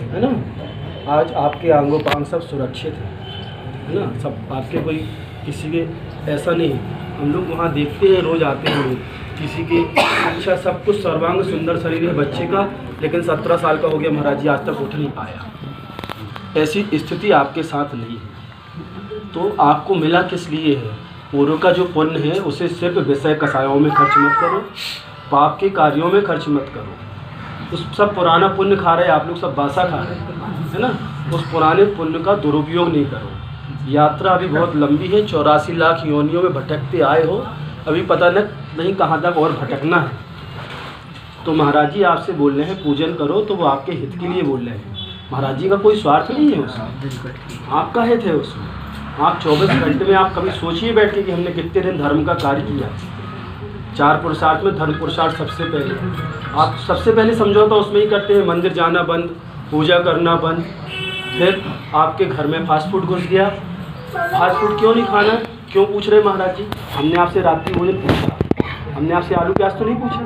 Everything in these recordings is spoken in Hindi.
है ना। आज आपके आंगों पांग सब सुरक्षित है ना, सब आपके कोई किसी के ऐसा नहीं। हम लोग वहाँ देखते हैं, रोज़ आते हैं, किसी के अच्छा सब कुछ सर्वांग सुंदर शरीर है बच्चे का, लेकिन 17 साल का हो गया महाराज जी, आज तक उठ नहीं पाया। ऐसी स्थिति आपके साथ नहीं है। तो आपको मिला किस लिए है? पूर्व का जो पुण्य है उसे सिर्फ विषय कसायों में खर्च मत करो, पाप के कार्यों में खर्च मत करो। उस सब पुराना पुण्य खा रहे आप लोग, सब बासा खा रहे हैं, है ना। उस पुराने पुण्य का दुरुपयोग नहीं करो। यात्रा अभी बहुत लंबी है, 84 लाख योनियों में भटकते आए हो, अभी पता नहीं कहाँ तक और भटकना है। तो महाराज जी आपसे बोल रहे हैं पूजन करो, तो वो आपके हित के लिए बोल रहे हैं। महाराज जी का कोई स्वार्थ नहीं है उसमें, आपका हित है उसमें। आप 24 घंटे में आप कभी सोचिए बैठ के कि हमने कितने दिन धर्म का कार्य किया। 4 पुरुषार्थ में धर्म पुरुषार्थ सबसे पहले, आप सबसे पहले समझौता उसमें ही करते हैं। मंदिर जाना बंद, पूजा करना बंद। फिर आपके घर में फास्ट फूड घुस गया। फास्ट फूड क्यों नहीं खाना, क्यों पूछ रहे महाराज जी? हमने आपसे रात्रि भोजन पूछा, हमने आपसे आलू प्याज तो नहीं पूछा।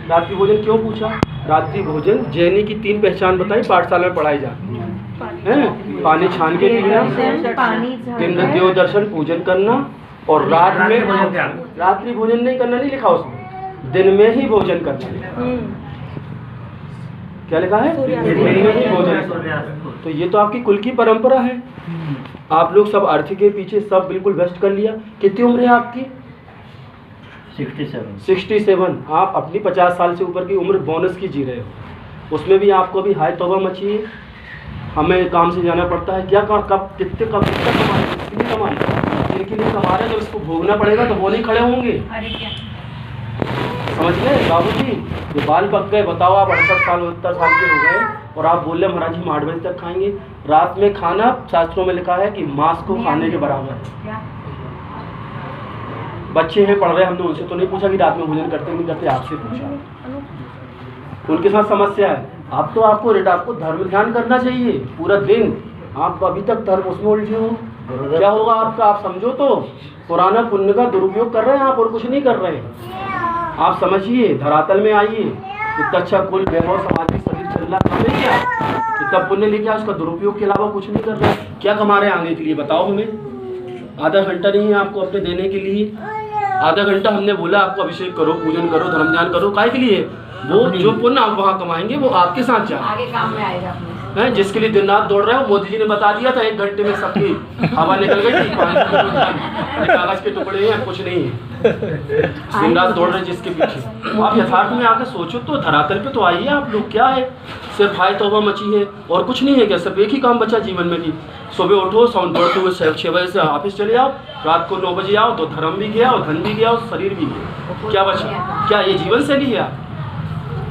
रात्रि भोजन क्यों पूछा? रात्रि भोजन जैनी की 3 पहचान बताई, पाठशाला में पढ़ाई जाती है। पानी छान के पीना, दिन देव दर्शन पूजन करना, और रात में रात्रि भोजन नहीं करना, नहीं लिखा उसमें, दिन में ही भोजन करना। क्या लिखा है? दिन में ही भोजन। तो ये तो आपकी कुल की परंपरा है। आप लोग सब अर्थ के पीछे सब बिल्कुल वेस्ट कर लिया। कितनी उम्र है आपकी? 67। आप अपनी 50 साल से ऊपर की उम्र बोनस की जी रहे हो। उसमें भी आपको भी हाय तौबा मची है। हमें काम से जाना पड़ता है, क्या कब कितने कमाए, जिनके लिए कमा रहे हैं, जब इसको भोगना पड़ेगा तो वो नहीं खड़े होंगे। समझ गए बाबू जी? ये बाल पक गए, बताओ आप 68 साल 70 साल के हो गए और आप बोल रहे महाराज जी हम 8 बजे तक खाएंगे। रात में खाना शास्त्रों में लिखा है कि मांस को खाने के बराबर है। बच्चे हैं पढ़ रहे, हमने उनसे तो नहीं पूछा कि रात में भोजन करते नहीं करते, आपसे पूछा। उनके साथ समस्या है। आप तो आपको धर्म ध्यान करना चाहिए पूरा दिन। आप अभी तक धर्म उसमें उलझे हो, क्या होगा आपका? आप समझो तो पुराना पुण्य का दुरुपयोग कर रहे हैं आप, और कुछ नहीं कर रहे हैं। आप समझिए, धरातल में आइए। इतना अच्छा कुल वैभव समाधि शरीर चल रहा है, क्या इतना पुण्य लेके उसका दुरुपयोग के अलावा कुछ नहीं कर रहे। क्या कमा रहे हैं आगे के लिए, बताओ हमें। आधा घंटा नहीं है आपको अपने देने के लिए। आधा घंटा हमने बोला आपको अभिषेक करो, पूजन करो, धर्म ध्यान करो, काय के लिए? वो जो पुण्य आप वहाँ कमाएंगे वो आपके साथ जाए, आगे काम में आएगा अपने। हैं जिसके लिए दिन रात दौड़ रहे हो। मोदी जी ने बता दिया था 1 घंटे में सबकी हवा निकल गई थी, कागज के टुकड़े हैं, कुछ नहीं है। दिन रात दौड़ रहे जिसके पीछे। आप यथार्थ में आकर सोचो तो, धरातल पे तो आइए आप लोग। क्या है, सिर्फ हाय तौबा मची है और कुछ नहीं है क्या? सिर्फ एक ही काम बचा जीवन में कि सुबह उठो, दौड़ते हुए 6 बजे से ऑफिस चले जाओ, रात को 9 बजे आओ, तो धर्म भी गया और धन भी गया और शरीर भी गया। क्या बचा? क्या ये जीवन शैली है?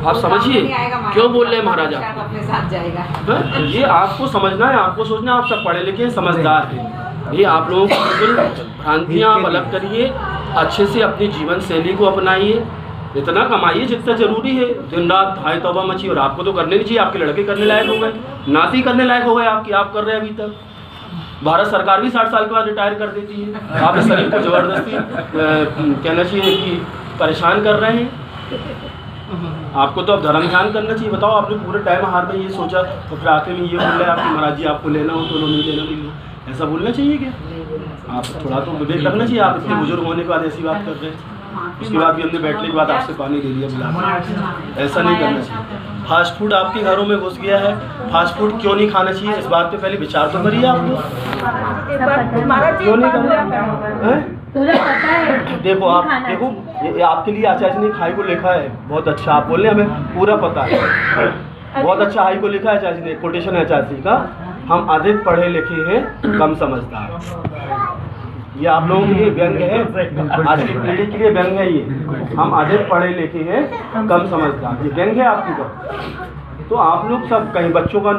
आप समझिए क्यों बोल रहे हैं महाराज आप अपने साथ जाएगा। ये आपको समझना है, आपको सोचना है। आप सब पढ़े लिखे समझदार हैं। ये आप लोगों को बिल्कुल भ्रांतियाँ आप अलग करिए, अच्छे से अपनी जीवन शैली को अपनाइए, इतना कमाइए जितना जरूरी है। दिन रात हाय तौबा मची, और आपको तो करने नहीं चाहिए। आपके लड़के करने लायक हो गए, नाती करने लायक हो गए आपकी, आप कर रहे हैं अभी तक। भारत सरकार भी 60 साल के बाद रिटायर कर देती है। आप इस शरीर को जबरदस्ती कहना चाहिए कि परेशान कर रहे हैं। आपको तो अब धर्म ध्यान करना चाहिए। बताओ, आपने पूरे टाइम हार में ये सोचा तो फिर आखिर में ये बोल रहे हैं आपकी महाराज जी आपको लेना हो तो लो, नहीं लेना नहीं लो, ऐसा बोलना चाहिए क्या? आप थोड़ा तो विवेक रखना चाहिए। आप इतने बुजुर्ग होने के बाद ऐसी बात कर रहे हैं। उसके बाद भी हमने बैठने के बाद आपसे पानी दे दिया बुला, ऐसा नहीं करना चाहिए। फास्ट फूड आपके घरों में घुस गया है। फास्ट फूड क्यों नहीं खाना चाहिए, इस बात पे पहले विचार तो करिए आप लोग। क्यों नहीं करना? देखो आप देखो, ये आपके लिए आचार्य जी ने हाई को लिखा है, बहुत अच्छा। आप बोल रहे हैं हमें पूरा पता है, बहुत अच्छा हाई को लिखा है आचार्य जी ने। कोटेशन है आचार्य जी का, हम अधिक पढ़े लिखे हैं कम समझदार। ये आप लोगों के लिए व्यंग है, आज की पीढ़ी के लिए व्यंग है ये। हम अधिक पढ़े लिखे हैं कम समझदार, ये व्यंग है आपकी का। तो आप लोग सब कहीं बच्चों का,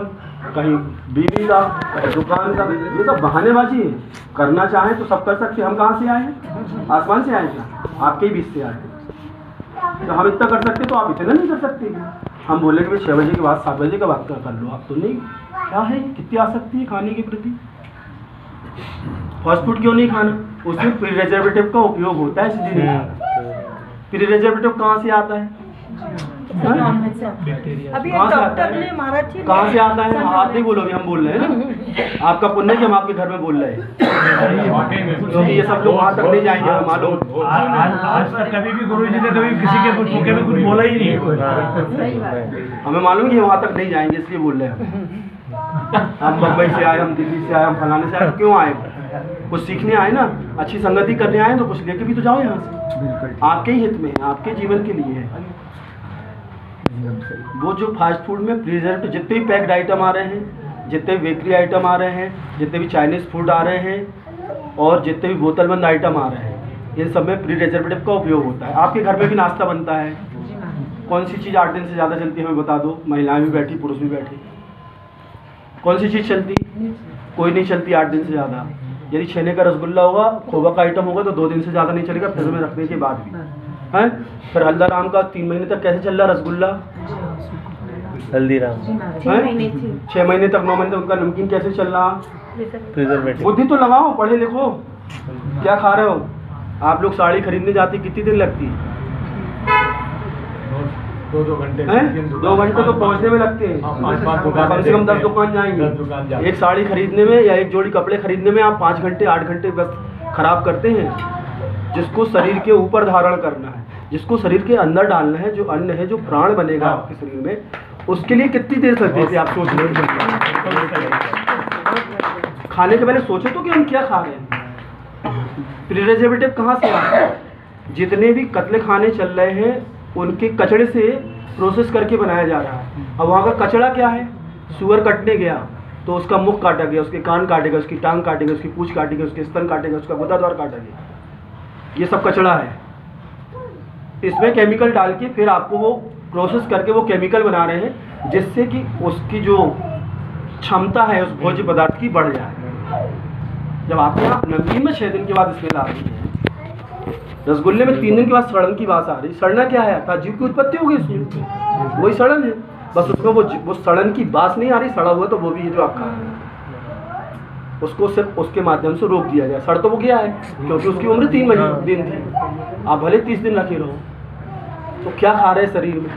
कहीं बीवी का, कहीं दुकान का, ये सब बहानेबाजी है। करना चाहें तो सब कर सकते। हम कहाँ से आए हैं? आसमान से आए क्या? आपके ही बीच से आए हैं। तो हम इतना कर सकते तो आप इतना नहीं कर सकते। हम बोले कि 6 बजे के बाद 7 बजे के बाद कर लो, आप तो नहीं। क्या है, कितनी आसक्ति है खाने के प्रति। फास्ट फूड क्यों नहीं खाना? उसमें प्रिजर्वेटिव का उपयोग होता है। प्रिजर्वेटिव कहाँ से आता है? अभी कहाँ से आता डॉक्टर है? ने महाराज जी कहाँ से आता है? आप नहीं बोलोगे, हम बोल रहे हैं ना। आपका पुण्य है कि हम आपके घर में बोल रहे हैं, क्योंकि ये सब लोग वहाँ तक नहीं जाएंगे, हमें मालूम। आज तक कभी भी गुरु जी ने कभी किसी के कुछ मौके में कुछ बोला ही नहीं। हमें मालूम है कि वहाँ तक नहीं जाएंगे, इसलिए बोल रहे हैं हम बम्बई से आए, हम दिल्ली से आए, हम फलाने से आए, क्यों आए? कुछ सीखने आए ना, अच्छी संगति करने आए, तो कुछ लेके भी तो जाओ यहाँ से। आपके ही हित में है, आपके जीवन के लिए है। वो जो फास्ट फूड में प्रिजर्वेटिव, जितने भी पैक्ड आइटम आ रहे हैं, जितने भी बेकरी आइटम आ रहे हैं, जितने भी चाइनीज़ फूड आ रहे हैं, और जितने भी बोतलबंद आइटम आ रहे हैं, इन सब में प्रिजर्वेटिव का उपयोग होता है। आपके घर में भी नाश्ता बनता है, कौन सी चीज़ 8 दिन से ज़्यादा चलती है हमें बता दो। महिलाएं भी बैठी, पुरुष भी बैठे, कौन सी चीज़ चलती? कोई नहीं चलती 8 दिन से ज़्यादा। यदि छेने का रसगुल्ला होगा, खोवा का आइटम होगा, तो 2 दिन से ज़्यादा नहीं चलेगा, फ्रिज में रखने के बाद भी हैं। फिर हल्दीराम का 3 महीने तक कैसे चल रहा रसगुल्ला? हल्दीराम 6 महीने तक, 9 महीने तक उनका नमकीन कैसे चल रहा? प्रिजर्वेटिव। बुद्धि तो लगाओ, पढ़े लिखो, क्या खा रहे हो? आप लोग साड़ी खरीदने जाती, कितनी दिन लगती? 2 घंटे हैं? 2 घंटे तो पहुंचने में लगते हैं, कम से कम 10 दुकान जाएंगे। एक साड़ी खरीदने में या एक जोड़ी कपड़े खरीदने में आप 5 घंटे 8 घंटे बस खराब करते हैं। जिसको शरीर के ऊपर धारण करना है, जिसको शरीर के अंदर डालना है, जो अन्न है, जो प्राण बनेगा आपके शरीर में, उसके लिए कितनी देर लगती थी आप सोच रहे हैं? खाने के पहले सोचो तो कि हम क्या खा रहे हैं। प्रिजर्वेटिव कहाँ से आ रहा है? जितने भी कतले खाने चल रहे हैं, उनके कचड़े से प्रोसेस करके बनाया जा रहा है। अब वहाँ का कचड़ा क्या है? सुअर कटने गया तो उसका मुख काटा गया, उसके कान काटे गए, उसकी टांग काटेगा, उसकी पूंछ काटेगा, उसके स्तन काटेगा, उसका गुदाद्वार काटा गया, ये सब कचड़ा है। इसमें केमिकल डाल के फिर आपको वो प्रोसेस करके वो केमिकल बना रहे हैं, जिससे कि उसकी जो क्षमता है उस भोज्य पदार्थ की बढ़ जाए। जब आपके यहाँ नमकीन में 6 दिन के बाद स्मेल आ रही है, रसगुल्ले में 3 दिन के बाद सड़न की बात आ रही, सड़ना क्या है? अर्थात जीव की उत्पत्ति होगी इसमें, वही सड़न है, बस उसमें वो सड़न की बात नहीं आ रही। सड़ा हुआ तो वो भी है जो आप खा रहे हैं, उसको सिर्फ उसके माध्यम से रोक दिया गया। सड़ तो वो गया है, क्योंकि उसकी उम्र 3 दिन थी, आप भले 30 दिन रखे रहो। तो क्या खा रहे हैं शरीर में?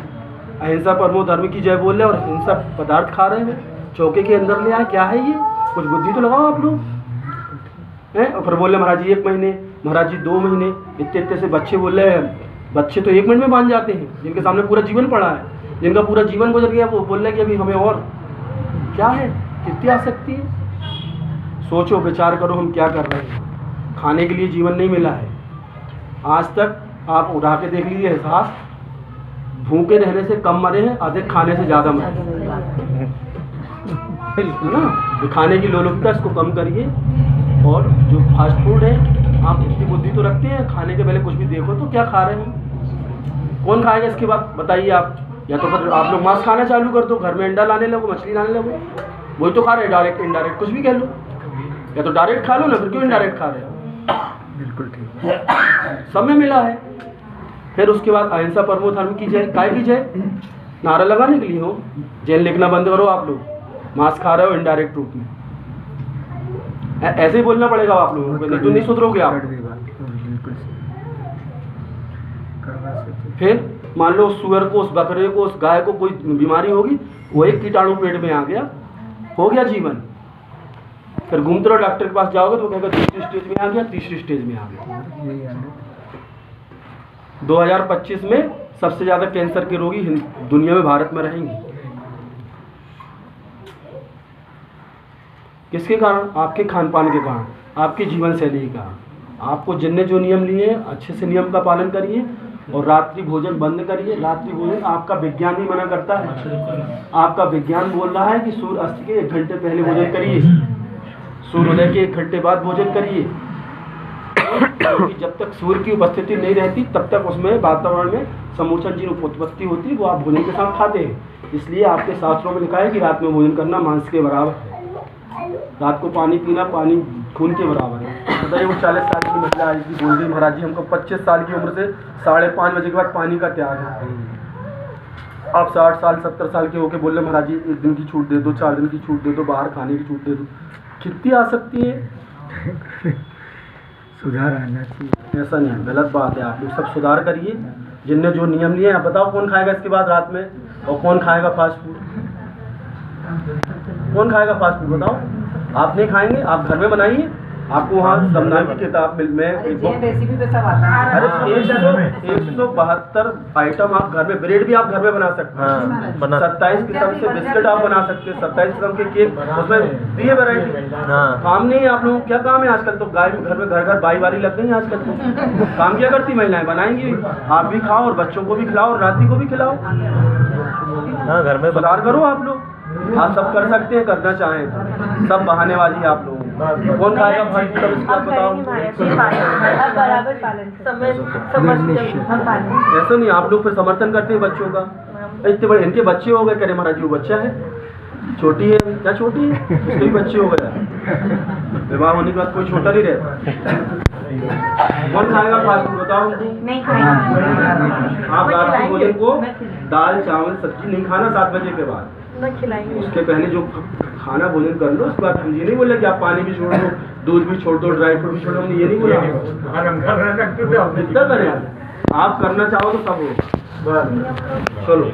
अहिंसा परमो धर्म की जय बोल रहे हैं और हिंसक पदार्थ खा रहे हैं, चौके के अंदर ले आए। क्या है ये? कुछ बुद्धि तो लगाओ आप लोग हैं। और फिर बोल रहे महाराज जी 1 महीने, महाराज जी 2 महीने, इतने से बच्चे बोल रहे हैं। बच्चे तो 1 मिनट में बांध जाते हैं, जिनके सामने पूरा जीवन पड़ा है, जिनका पूरा जीवन गुजर गया, वो बोल रहे हैं कि अभी हमें और क्या है? कितनी आसक्ति है? सोचो, विचार करो, हम क्या कर रहे हैं। खाने के लिए जीवन नहीं मिला है आज तक। आप उठा के देख लीजिए एहसास, भूखे रहने से कम मरे हैं, अधिक खाने से ज़्यादा मरे है ना। खाने की लोलुपता, इसको कम करिए। और जो फास्ट फूड है, आप इतनी बुद्धि तो रखते हैं, खाने के पहले कुछ भी देखो तो क्या खा रहे हैं, कौन खाएगा इसके बाद बताइए आप। या तो फिर आप लोग मांस खाना चालू कर दो, घर में अंडा लाने लगो, मछली लाने लगो, वही तो खा रहे हैं, डायरेक्ट इनडायरेक्ट कुछ भी कह लो। या तो डायरेक्ट खा लो ना, फिर क्यों इनडायरेक्ट खा रहे हो? बिल्कुल ठीक, सब में मिला है। फिर उसके बाद अहिंसा परमो धर्म की जय, काय की जय? नारा लगाने के लिए हो। जेल लिखना बंद करो आप लोग, मांस खा रहे हो इनडायरेक्ट रूप में, ऐसे ही बोलना पड़ेगा आप लोगों को, नहीं तो नहीं सुधरोगे आप। फिर मान लो उस सुअर को, उस बकरे को, उस गाय को कोई बीमारी होगी, वो एक कीटाणु पेट में आ गया, हो गया जीवन। फिर घूमते रहो, डॉक्टर के पास जाओगे तो वो कहेगा दूसरी स्टेज में आ गया, तीसरी स्टेज में आ गया। 2025 में सबसे ज़्यादा कैंसर के रोगी दुनिया में भारत में रहेंगे। किसके कारण? आपके खान पान के कारण, आपकी जीवन शैली के कारण। आपको जिनने जो नियम लिए अच्छे से नियम का पालन करिए और रात्रि भोजन बंद करिए। रात्रि भोजन आपका विज्ञान भी मना करता है। आपका विज्ञान बोल रहा है कि सूर्य अस्त के 1 घंटे पहले भोजन करिए, सूर्योदय के 1 घंटे बाद भोजन करिए, क्योंकि जब तक सूर्य की उपस्थिति नहीं रहती तब तक उसमें वातावरण में समूचा जी उत्पत्ति होती है, वो आप भोजन के साथ खाते हैं। इसलिए आपके शास्त्रों में लिखा है कि रात में भोजन करना मांस के बराबर है। रात को पानी पीना पानी खून के बराबर है। बताइए वो 40 साल की महिला आई थी, बोल रही महाराज जी हमको 25 साल की उम्र से 5:30 बजे के बाद पानी का त्याग है। आप 60 साल 70 साल के होके बोल रहे महाराज जी 1 दिन की छूट दे दो, 4 दिन की छूट दे दो, बाहर खाने की छूट दे दो। कितनी आ सकती है? सुधार आना चाहिए। ऐसा नहीं, गलत बात है। आप लोग सब सुधार करिए जिनने जो नियम लिए हैं, बताओ कौन खाएगा इसके बाद रात में, और कौन खाएगा फास्ट फूड? कौन खाएगा फास्ट फूड बताओ? आप नहीं खाएंगे, आप घर में बनाइए। आपको वहाँ समझाने की किताब में रेसिपी पे सब आता है। अरे 172 आइटम आप घर में, ब्रेड भी आप घर में बना सकते हैं। 27 किस्म से बिस्किट आप बना सकते हैं, 27 किस्म के केक, उसमें दिए वैरायटी। काम नहीं है आप लोगों को, क्या काम है आजकल? तो गाय घर में घर बाई वाली लग गई है आजकल। तो काम क्या करती महिलाएं? बनाएंगी, आप भी खाओ और बच्चों को भी खिलाओ और राती को भी खिलाओ। हाँ, घर में सुधार करो आप लोग। आप सब कर सकते हैं, करना चाहें तो। सब बहानेबाजी है आप लोगों को। कौन खाएगा फास्ट फूड? इसका बताओ। ऐसा नहीं, आप लोग फिर समर्थन करते हैं बच्चों का। इतने बड़े इनके बच्चे हो गए, कह रहे महाराज जी वो बच्चा है, छोटी है, क्या छोटी है, उसके भी बच्चे हो गए। विवाह होने के बाद कोई छोटा नहीं रहता। कौन खाएगा फास्ट फूड बताओ? नहीं खाएंगे। आप रात के भोजन को दाल चावल सब्जी नहीं खाना 7 बजे के बाद। उसके पहले जो खाना भोजन कर लो, उसके बाद हम ये नहीं बोले कि आप पानी भी छोड़ दो, दूध भी छोड़ दो, ड्राई फ्रूट भी छोड़ दो, हमने ये नहीं बोला। कितना करें आप? करना चाहो तो सब हो। चलो।